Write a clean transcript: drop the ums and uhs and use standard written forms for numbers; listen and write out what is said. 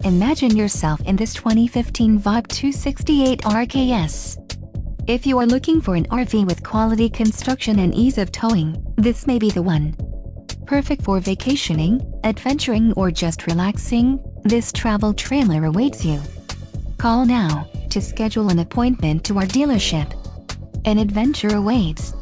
Imagine yourself in this 2015 Vibe 268 RKS. If you are looking for an RV with quality construction and ease of towing, this may be the one. Perfect for vacationing, adventuring or just relaxing, this travel trailer awaits you. Call now to schedule an appointment to our dealership. An adventure awaits.